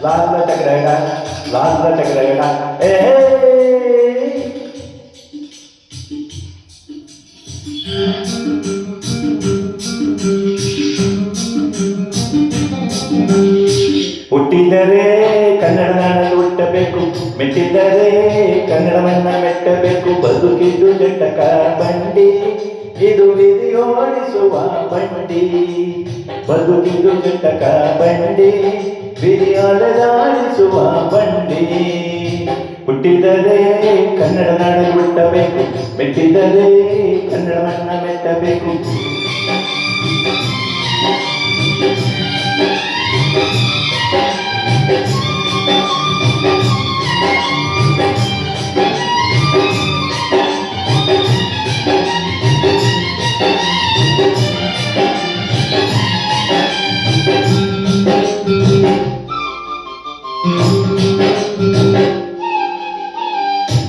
ಲಾಲ ಟಗರಗಡ ಲಾಲ ಟಗರಗಡ ಏ ಹುಟ್ಟಿದರೆ ಕನ್ನಡ ನಾಡಲ್ಲಿ ಹುಟ್ಟಬೇಕು, ಮೆಟ್ಟಿದರೆ ಕನ್ನಡವನ್ನ ಮೆಟ್ಟಬೇಕು. ಬದುಕಿದ್ದು ಜಟಕ ಬಂಡಿ, ಇದು ವಿಧಿಯೋಡಿಸುವ ಬಂಡಿ. ಬದುಕಿದ್ದು ಜಟಕ ಬಂಡಿ, ವಿಧಿಯಾಡಿಸುವ ಬಂಡಿ. ಹುಟ್ಟಿದರೆ ಕನ್ನಡ ನಾಡಲ್ಲಿ ಹುಟ್ಟಬೇಕು, ಮೆಟ್ಟಿದರೆ ಕನ್ನಡವನ್ನ ಮೆಟ್ಟಬೇಕು.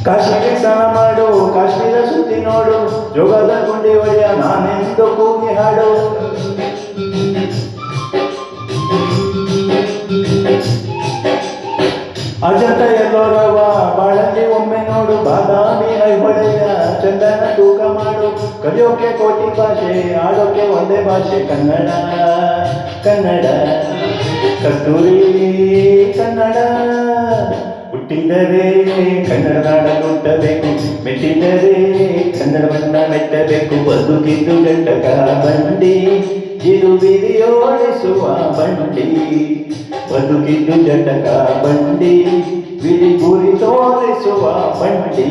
ಕಾಶ್ಮೀರ ಸ್ನಾನ ಮಾಡು, ಕಾಶ್ಮೀರ ಸುತ್ತಿ ನೋಡು, ಜೋಗದ ಗುಂಡಿ ಒಡೆಯ ನಾನೆಂದು ಕೂಗಿ ಹಾಡು. ಅಜಂತ ಎಲ್ಲೋರವ ಬಾಳಲ್ಲಿ ಒಮ್ಮೆ ನೋಡು, ಬಾದಾಮಿ ಐಹೊಳೆಯ ಚಂದನ ತೂಕ ಮಾಡು. ಕಲಿಯೋಕೆ ಕೋಟಿ ಭಾಷೆ, ಆಡೋಕೆ ಒಂದೇ ಭಾಷೆ ಕನ್ನಡ. ಕನ್ನಡ ಕಸ್ತೂರಿ ಕನ್ನಡ. ಹುಟ್ಟಿದರೆ ಕನ್ನಡ ನಾಡನ್ನು ಹುಟ್ಟಬೇಕು, ಮೆಟ್ಟಿದರೆ ಕನ್ನಡವನ್ನ ಮೆಟ್ಟಬೇಕು. ಬದುಕಿದ್ದು ಜಟಕ ಬಂಡಿ, ಇದು ವಿಧಿಯೋಡಿಸುವ ಬಂಡಿ. ಬದುಕಿದ್ದು ಜಟಕ ಬಂಡಿ, ವಿಧಿ ಗುರಿ ತೋರಿಸುವ ಬಂಡಿ.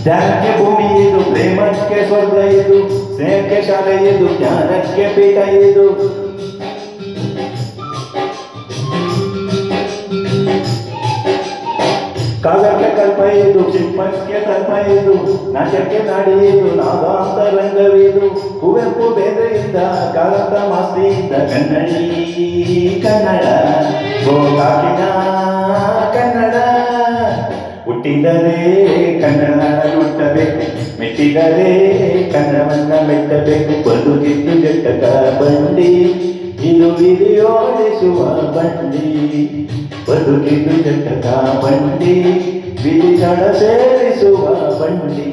ಧ್ಯಾನಕ್ಕೆ ಭೂಮಿ ಇದು, ಪ್ರೇಮಕ್ಕೆ ಸ್ವರ್ಗ ಇದು, ಸ್ನೇಹಕ್ಕೆ ಶಾಲೆ ಇದು, ಜ್ಞಾನಕ್ಕೆ ಪೀಠ ಇದು. ಕಾವ್ಯಕ್ಕೆ ಕಲ್ಪ ಇದು, ಶಿಲ್ಪಕ್ಕೆ ಕಲ್ಪ ಇದು, ನಾಟ್ಯಕ್ಕೆ ನಾಡಿ ಇದು, ನಾದಾಂತ ರಂಗವಿದು. ಕುವೆಂಪು ಬೇರೆಯಿಂದ ಕಾರಂತ ಮಾಸ್ತಿಯಿಂದ ಕನ್ನಡಿ ಕನ್ನಡ, ಗೋಕಾಕಿನ ಕನ್ನಡ. ಹುಟ್ಟಿದರೆ ಕನ್ನಡ ನಾಡಲ್ಲಿ ಹುಟ್ಟಬೇಕು, ಮೆಟ್ಟಿದರೆ ಕನ್ನಡವನ್ನ ಮೆಟ್ಟಬೇಕು. ಬದುಕಿದ್ದು ಜಟಕ ಬಂಡಿ, ಇದು ವಿಧಿಯೋಡಿಸುವ ಬಂಡಿ. ಬದುಕಿದ್ದು ಜಟಕ ಬಂಡಿ, ವಿಧಿಗಳ ಸೇರಿಸುವ ಬಂಡಿ.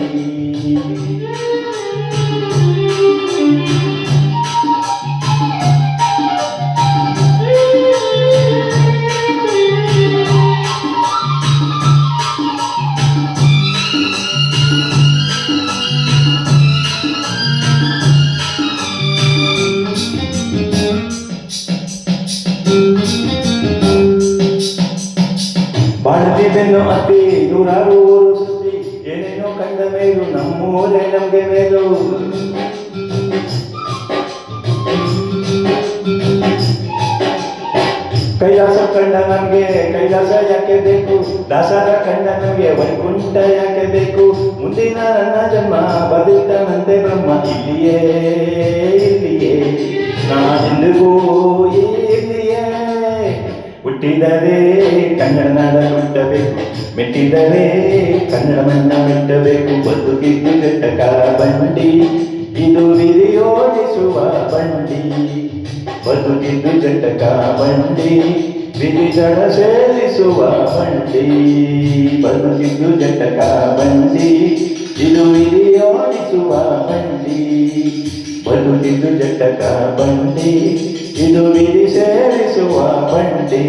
ಬಾಳತಿ ಬೆನ್ನು ಅತಿ ನೂರಾರು ಊರು ಸುತ್ತಿ, ಏನೇನೋ ಕಂಡ ಮೇಲು ನಮ್ಮೂರೇ ನಮ್ಗೆ ಮೇಲು. ಕೈಲಾಸ ಕಂಡ ನಮ್ಗೆ ಕೈಲಾಸ ಯಾಕೆ ಬೇಕು, ದಾಸರ ಕಂಡ ನಮ್ಗೆ ವೈಕುಂಠ ಯಾಕೆ ಬೇಕು. ಮುಂದಿನ ನನ್ನ ಜನ್ಮ ಬದುಕನಂತೆ ಬ್ರಹ್ಮ, ಇಲ್ಲಿಯೇ ಇಲ್ಲಿಯೇ ನಾನೆಂದಿಗೂ ಇಲ್ಲಿಯೇ. ಹುಟ್ಟಿದರೆ ಕನ್ನಡ ನಾಡಲ್ಲಿ ಹುಟ್ಟಬೇಕು, ಮೆಟ್ಟಿದರೆ ಕನ್ನಡವನ್ನ ಮೆಟ್ಟಬೇಕು. ಬದುಕಿದ್ದು ಜಟಕ ಬಂಡಿ, ಇದು ವಿಧಿಯೋಡಿಸುವ ಬಂಡಿ. ಬದುಕಿದ್ದು ಜಟಕ ಬಂಡಿ, ವಿಧಿಗಳ ಸೇರಿಸುವ ಬಂಡಿ. ಬದುಕಿದ್ದು ಜಟಕ ಬಂಡಿ, ಇದು ವಿಧಿಯೋಡಿಸುವ ಬಂಡಿ. ಬದುಕಿದ್ದು ಜಟಕ ಬಂಡಿ, ಇದು ವಿಧಿ ಸೇರಿಸುವ ಬಂಡಿ.